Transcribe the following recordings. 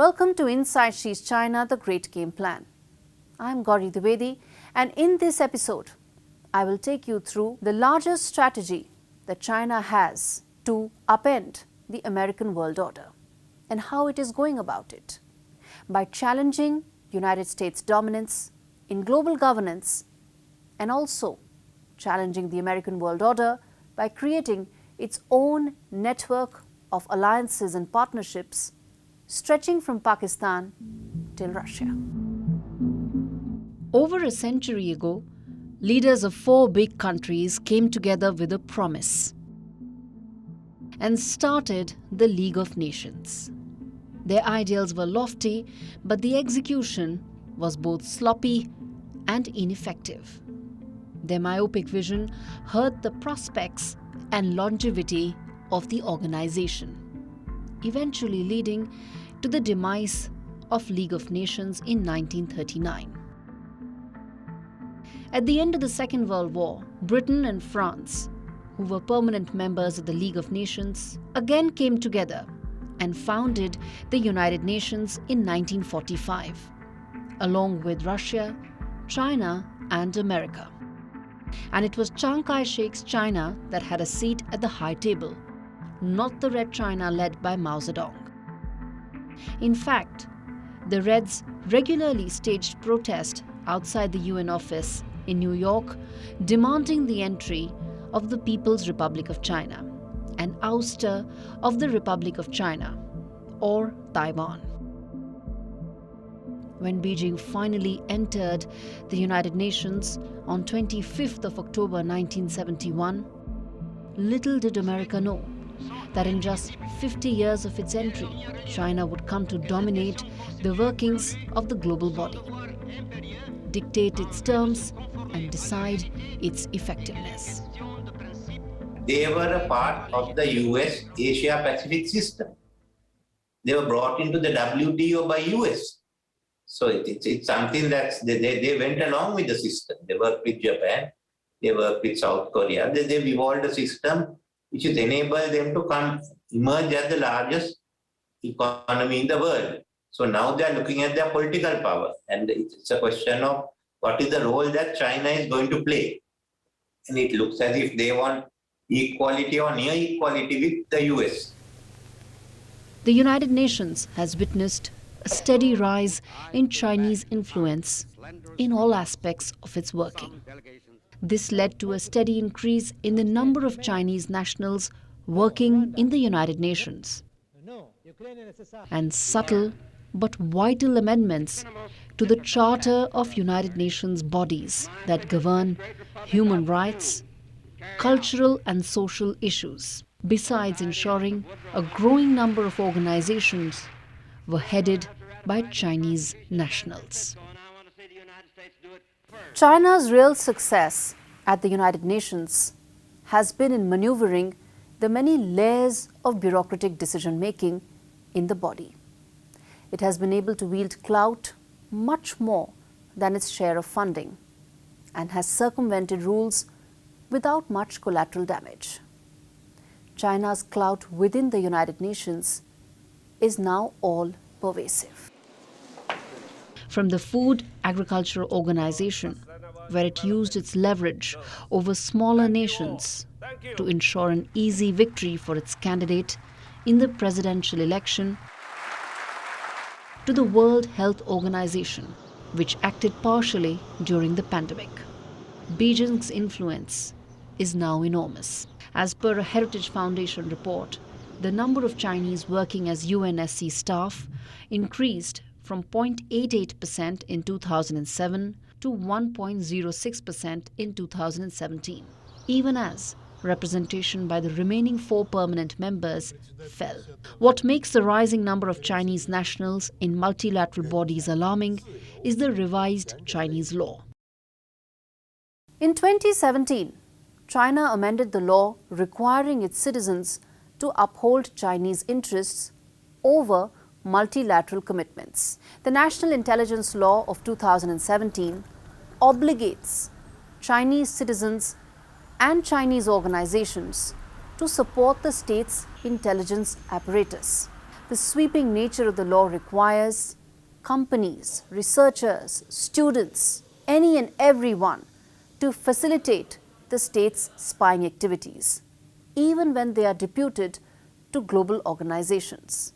Welcome to Inside Xi's China, the Great Game Plan. I'm Gaurie Dwivedi, and in this episode, I will take you through the largest strategy that China has to upend the American world order and how it is going about it by challenging United States dominance in global governance and also challenging the American world order by creating its own network of alliances and partnerships stretching from Pakistan till Russia. Over a century ago, leaders of 4 big countries came together with a promise and started the League of Nations. Their ideals were lofty, but the execution was both sloppy and ineffective. Their myopic vision hurt the prospects and longevity of the organization, eventually leading to the demise of League of Nations in 1939. At the end of the Second World War, Britain and France, who were permanent members of the League of Nations, again came together and founded the United Nations in 1945, along with Russia, China, and America. And it was Chiang Kai-shek's China that had a seat at the high table, not the Red China led by Mao Zedong. In fact, the Reds regularly staged protest outside the UN office in New York, demanding the entry of the People's Republic of China and ouster of the Republic of China, or Taiwan. When Beijing finally entered the United Nations on 25th of October 1971, little did America know that in just 50 years of its entry, China would come to dominate the workings of the global body, dictate its terms, and decide its effectiveness. They were a part of the US Asia-Pacific system. They were brought into the WTO by US. So it's something that they went along with the system. They worked with Japan, they worked with South Korea. They've evolved a system which has enabled them to emerge as the largest economy in the world. So now they are looking at their political power, and it's a question of what is the role that China is going to play. And it looks as if they want equality or near equality with the US. The United Nations has witnessed a steady rise in Chinese influence in all aspects of its working. This led to a steady increase in the number of Chinese nationals working in the United Nations, and subtle but vital amendments to the Charter of United Nations bodies that govern human rights, cultural and social issues, besides ensuring a growing number of organizations were headed by Chinese nationals. China's real success at the United Nations has been in maneuvering the many layers of bureaucratic decision-making in the body. It has been able to wield clout much more than its share of funding and has circumvented rules without much collateral damage. China's clout within the United Nations is now all-pervasive. From the Food Agricultural Organization, where it used its leverage over smaller nations to ensure an easy victory for its candidate in the presidential election, to the World Health Organization, which acted partially during the pandemic. Beijing's influence is now enormous. As per a Heritage Foundation report, the number of Chinese working as UNHRC staff increased from 0.88% in 2007 to 1.06% in 2017, even as representation by the remaining 4 permanent members fell. What makes the rising number of Chinese nationals in multilateral bodies alarming is the revised Chinese law. In 2017, China amended the law requiring its citizens to uphold Chinese interests over multilateral commitments. The National Intelligence Law of 2017 obligates Chinese citizens and Chinese organizations to support the state's intelligence apparatus. The sweeping nature of the law requires companies, researchers, students, any and everyone to facilitate the state's spying activities, even when they are deputed to global organizations.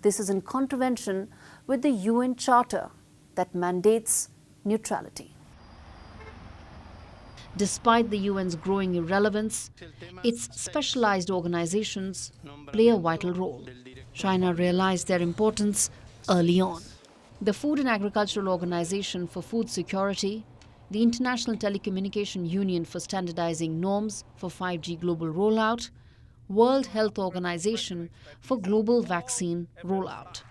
This is in contravention with the UN Charter that mandates neutrality. Despite the UN's growing irrelevance, its specialized organizations play a vital role. China realized their importance early on. The Food and Agricultural Organization for Food Security, the International Telecommunication Union for standardizing norms for 5G global rollout, World Health Organization for global vaccine rollout.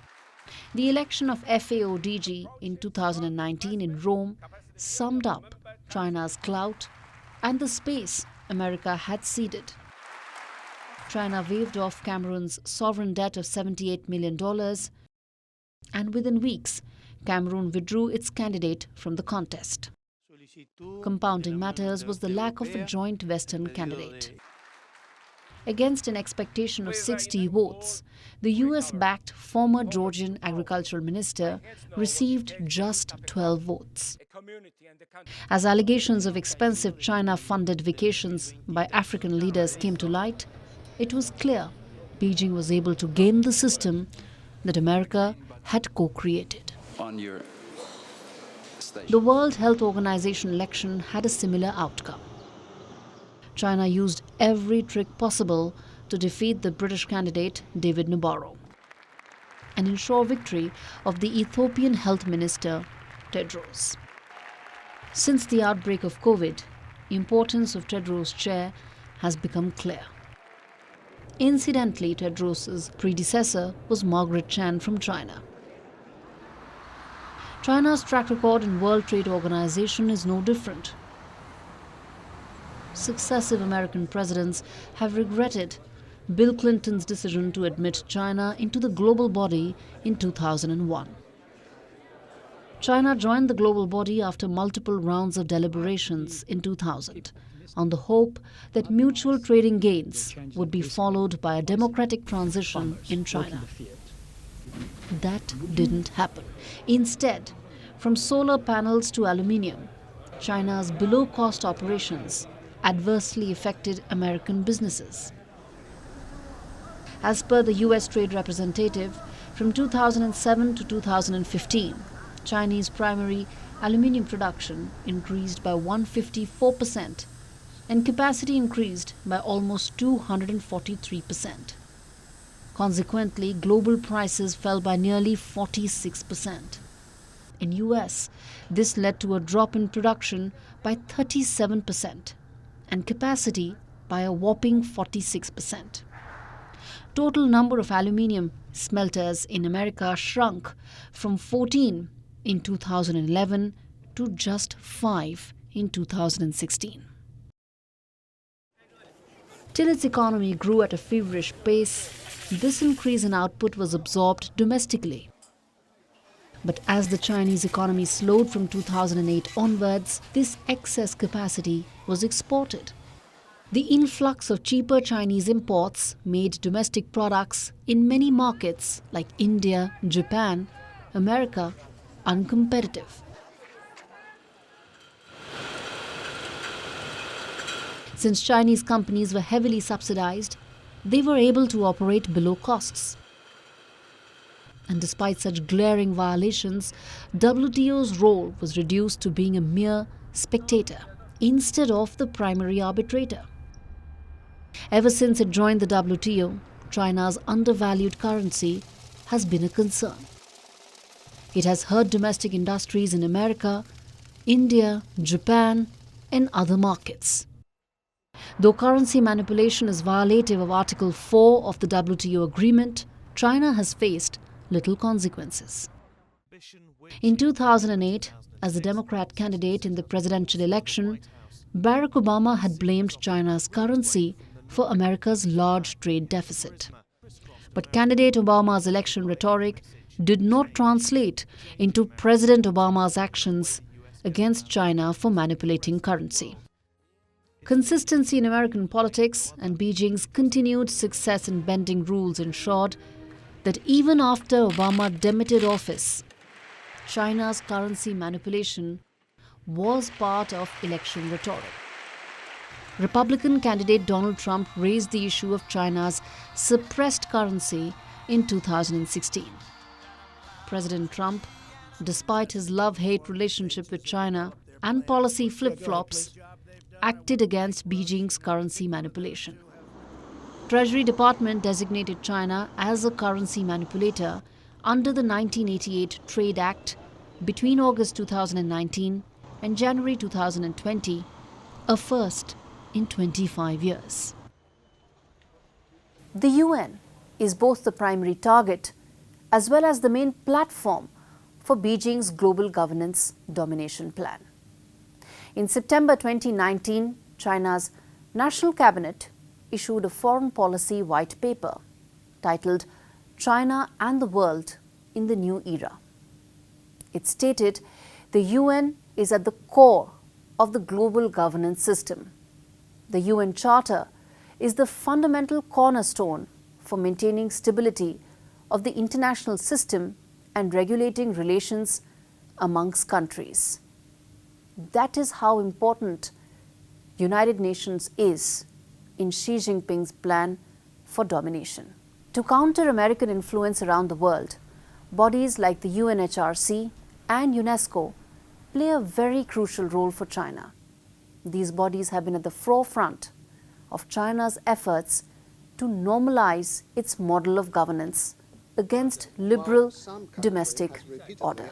The election of FAO-DG in 2019 in Rome summed up China's clout and the space America had ceded. China waved off Cameroon's sovereign debt of $78 million, and within weeks, Cameroon withdrew its candidate from the contest. Compounding matters was the lack of a joint Western candidate. Against an expectation of 60 votes, the US-backed former Georgian agricultural minister received just 12 votes. As allegations of expensive China-funded vacations by African leaders came to light, it was clear Beijing was able to game the system that America had co-created. The World Health Organization election had a similar outcome. China used every trick possible to defeat the British candidate David Nabarro and ensure victory of the Ethiopian Health Minister Tedros. Since the outbreak of COVID, the importance of Tedros' chair has become clear. Incidentally, Tedros' predecessor was Margaret Chan from China. China's track record in World Trade Organization is no different. Successive American presidents have regretted Bill Clinton's decision to admit China into the global body in 2001. China joined the global body after multiple rounds of deliberations in 2000, on the hope that mutual trading gains would be followed by a democratic transition in China. That didn't happen. Instead, from solar panels to aluminium, China's below-cost operations adversely affected American businesses. As per the US Trade Representative, from 2007 to 2015, Chinese primary aluminium production increased by 154% and capacity increased by almost 243%. Consequently, global prices fell by nearly 46%. In US, this led to a drop in production by 37% and capacity by a whopping 46%. Total number of aluminium smelters in America shrunk from 14 in 2011 to just 5 in 2016. Till its economy grew at a feverish pace, this increase in output was absorbed domestically. But as the Chinese economy slowed from 2008 onwards, this excess capacity was exported. The influx of cheaper Chinese imports made domestic products in many markets like India, Japan, America uncompetitive. Since Chinese companies were heavily subsidized, they were able to operate below costs. And despite such glaring violations, WTO's role was reduced to being a mere spectator instead of the primary arbitrator. Ever since it joined the WTO, China's undervalued currency has been a concern. It has hurt domestic industries in America, India, Japan, and other markets. Though currency manipulation is violative of Article 4 of the WTO agreement, China has faced little consequences. In 2008, as the Democrat candidate in the presidential election, Barack Obama had blamed China's currency for America's large trade deficit. But candidate Obama's election rhetoric did not translate into President Obama's actions against China for manipulating currency. Consistency in American politics and Beijing's continued success in bending rules ensured that even after Obama demitted office, China's currency manipulation was part of election rhetoric. Republican candidate Donald Trump raised the issue of China's suppressed currency in 2016. President Trump, despite his love-hate relationship with China and policy flip-flops, acted against Beijing's currency manipulation. Treasury Department designated China as a currency manipulator under the 1988 Trade Act between August 2019 and January 2020, a first in 25 years. The UN is both the primary target as well as the main platform for Beijing's global governance domination plan. In September 2019, China's National Cabinet issued a foreign policy white paper titled China and the World in the New Era. It stated the UN is at the core of the global governance system. The UN Charter is the fundamental cornerstone for maintaining stability of the international system and regulating relations amongst countries. That is how important United Nations is in Xi Jinping's plan for domination. To counter American influence around the world, bodies like the UNHRC and UNESCO play a very crucial role for China. These bodies have been at the forefront of China's efforts to normalize its model of governance against liberal domestic order.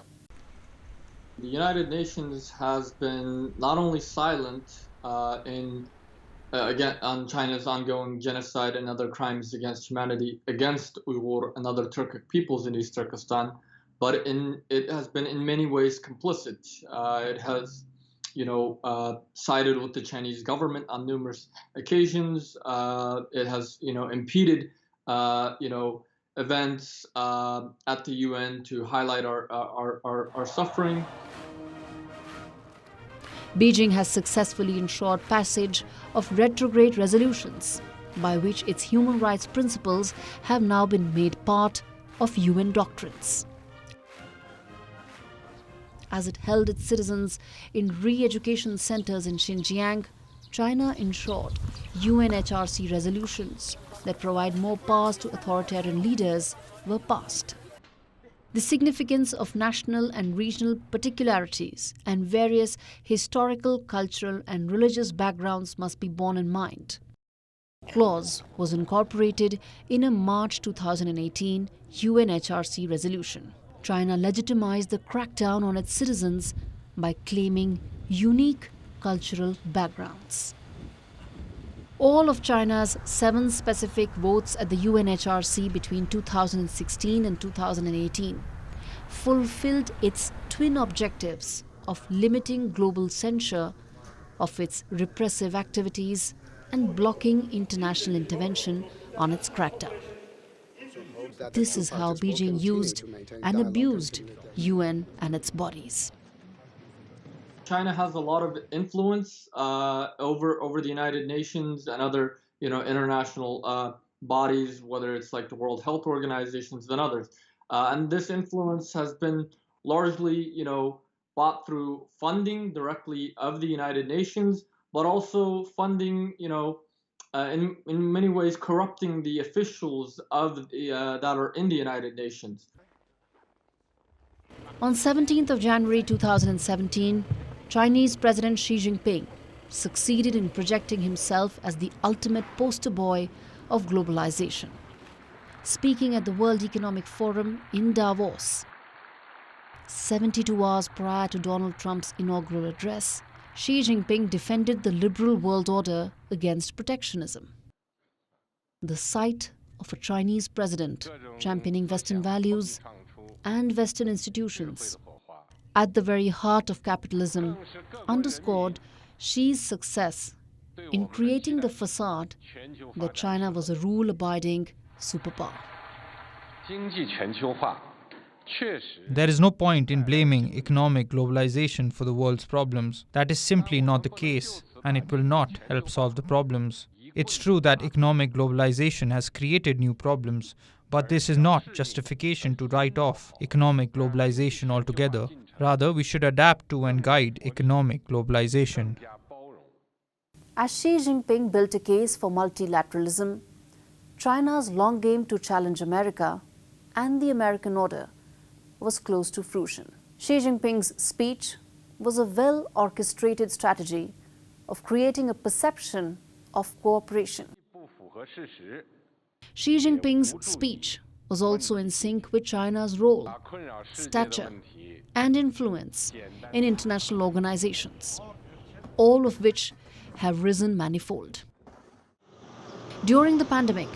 The United Nations has been not only silent again on China's ongoing genocide and other crimes against humanity against Uyghur and other Turkic peoples in East Turkestan, but it has been in many ways complicit. It has, sided with the Chinese government on numerous occasions. It has, impeded, events at the UN to highlight our suffering. Beijing has successfully ensured passage of retrograde resolutions by which its human rights principles have now been made part of UN doctrines. As it held its citizens in re-education centers in Xinjiang, China ensured UNHRC resolutions that provide more powers to authoritarian leaders were passed. The significance of national and regional particularities and various historical, cultural and religious backgrounds must be borne in mind. Clause was incorporated in a March 2018 UNHRC resolution. China legitimized the crackdown on its citizens by claiming unique cultural backgrounds. All of China's 7 specific votes at the UNHRC between 2016 and 2018 fulfilled its twin objectives of limiting global censure of its repressive activities and blocking international intervention on its crackdown. This is how Beijing used and abused UN and its bodies. China has a lot of influence over the United Nations and other international bodies, whether it's like the World Health Organizations and others. And this influence has been largely bought through funding directly of the United Nations, but also funding in many ways corrupting the officials of that are in the United Nations. On 17th of January 2017, Chinese President Xi Jinping succeeded in projecting himself as the ultimate poster boy of globalization. Speaking at the World Economic Forum in Davos, 72 hours prior to Donald Trump's inaugural address, Xi Jinping defended the liberal world order against protectionism. The sight of a Chinese president championing Western values and Western institutions at the very heart of capitalism underscored Xi's success in creating the facade that China was a rule-abiding superpower. There is no point in blaming economic globalization for the world's problems. That is simply not the case, and it will not help solve the problems. It's true that economic globalization has created new problems, But this is not justification to write off economic globalization altogether. Rather, we should adapt to and guide economic globalization. As Xi Jinping built a case for multilateralism, China's long game to challenge America and the American order was close to fruition. Xi Jinping's speech was a well-orchestrated strategy of creating a perception of cooperation. Xi Jinping's speech was also in sync with China's role, stature, and influence in international organizations, all of which have risen manifold. During the pandemic,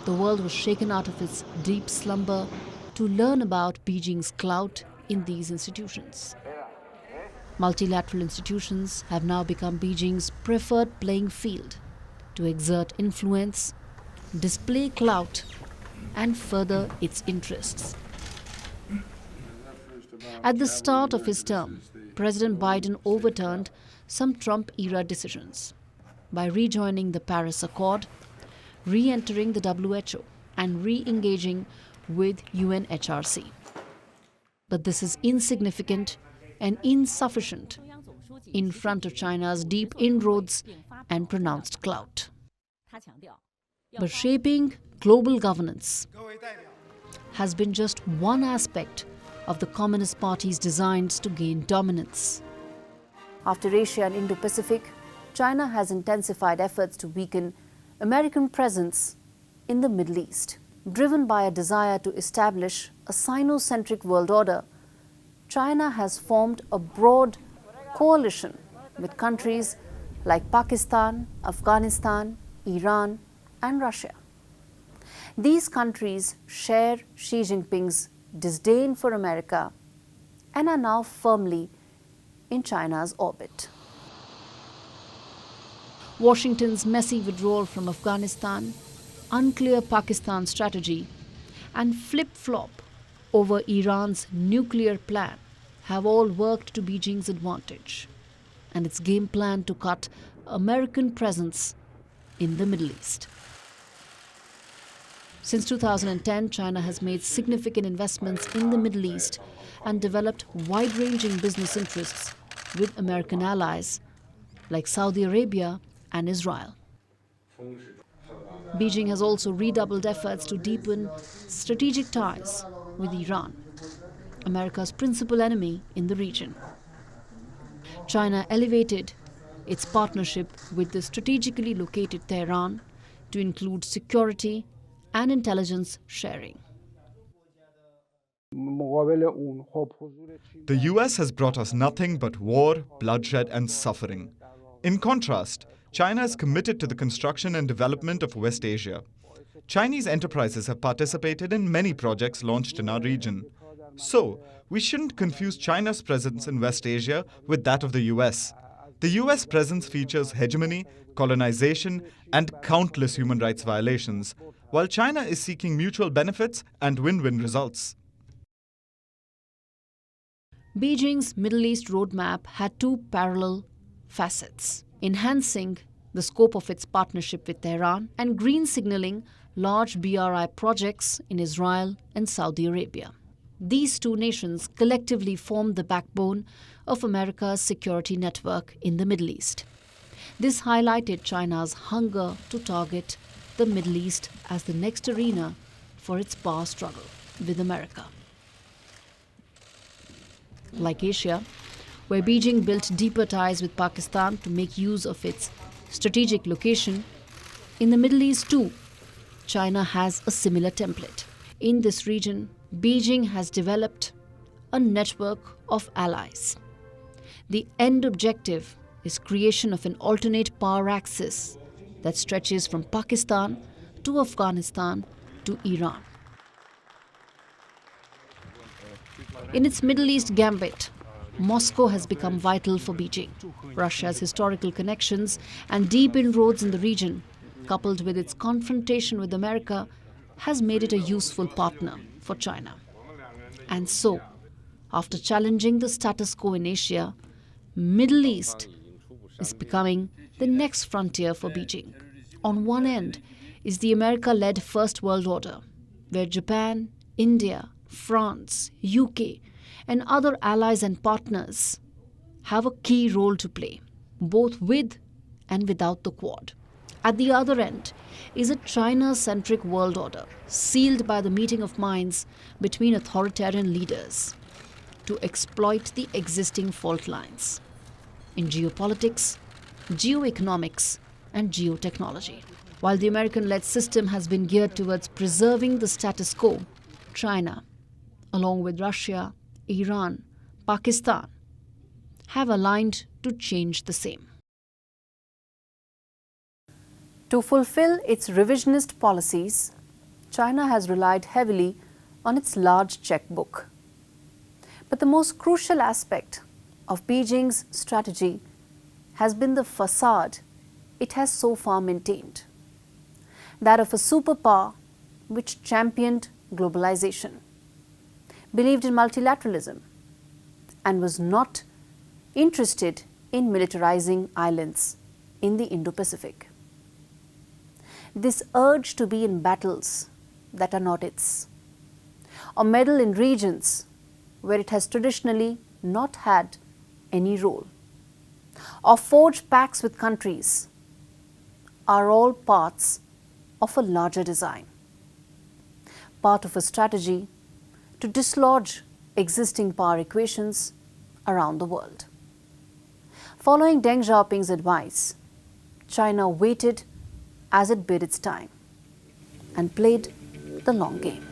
the world was shaken out of its deep slumber to learn about Beijing's clout in these institutions. Multilateral institutions have now become Beijing's preferred playing field to exert influence, display clout, and further its interests. At the start of his term, President Biden overturned some Trump-era decisions by rejoining the Paris Accord, re-entering the WHO, and re-engaging with UNHRC. But this is insignificant and insufficient in front of China's deep inroads and pronounced clout. But shaping global governance has been just one aspect of the Communist Party's designs to gain dominance. After Asia and Indo-Pacific, China has intensified efforts to weaken American presence in the Middle East. Driven by a desire to establish a Sino-centric world order, China has formed a broad coalition with countries like Pakistan, Afghanistan, Iran, and Russia. These countries share Xi Jinping's disdain for America and are now firmly in China's orbit. Washington's messy withdrawal from Afghanistan, unclear Pakistan strategy, and flip-flop over Iran's nuclear plan have all worked to Beijing's advantage and its game plan to cut American presence in the Middle East. Since 2010, China has made significant investments in the Middle East and developed wide-ranging business interests with American allies like Saudi Arabia and Israel. Beijing has also redoubled efforts to deepen strategic ties with Iran, America's principal enemy in the region. China elevated its partnership with the strategically located Tehran to include security and intelligence sharing. The US has brought us nothing but war, bloodshed, and suffering. In contrast, China is committed to the construction and development of West Asia. Chinese enterprises have participated in many projects launched in our region. So, we shouldn't confuse China's presence in West Asia with that of the US. The US presence features hegemony, colonization, and countless human rights violations, while China is seeking mutual benefits and win-win results. Beijing's Middle East roadmap had two parallel facets: enhancing the scope of its partnership with Tehran and green signaling large BRI projects in Israel and Saudi Arabia. These two nations collectively form the backbone of America's security network in the Middle East. This highlighted China's hunger to target the Middle East as the next arena for its power struggle with America. Like Asia, where Beijing built deeper ties with Pakistan to make use of its strategic location, in the Middle East too, China has a similar template. In this region, Beijing has developed a network of allies. The end objective is creation of an alternate power axis that stretches from Pakistan to Afghanistan to Iran. In its Middle East gambit, Moscow has become vital for Beijing. Russia's historical connections and deep inroads in the region, coupled with its confrontation with America, has made it a useful partner for China. And so, after challenging the status quo in Asia, Middle East is becoming the next frontier for Beijing. On one end is the America-led First World Order, where Japan, India, France, UK, and other allies and partners have a key role to play, both with and without the Quad. At the other end is a China-centric world order, sealed by the meeting of minds between authoritarian leaders to exploit the existing fault lines in geopolitics, geoeconomics, and geotechnology. While the American-led system has been geared towards preserving the status quo, China, along with Russia, Iran, Pakistan, have aligned to change the same. To fulfill its revisionist policies, China has relied heavily on its large checkbook. But the most crucial aspect of Beijing's strategy has been the facade it has so far maintained, that of a superpower which championed globalization, believed in multilateralism, and was not interested in militarizing islands in the Indo-Pacific. This urge to be in battles that are not its, or meddle in regions where it has traditionally not had any role, or forge pacts with countries, are all parts of a larger design, part of a strategy to dislodge existing power equations around the world. Following Deng Xiaoping's advice, China waited as it bid its time and played the long game.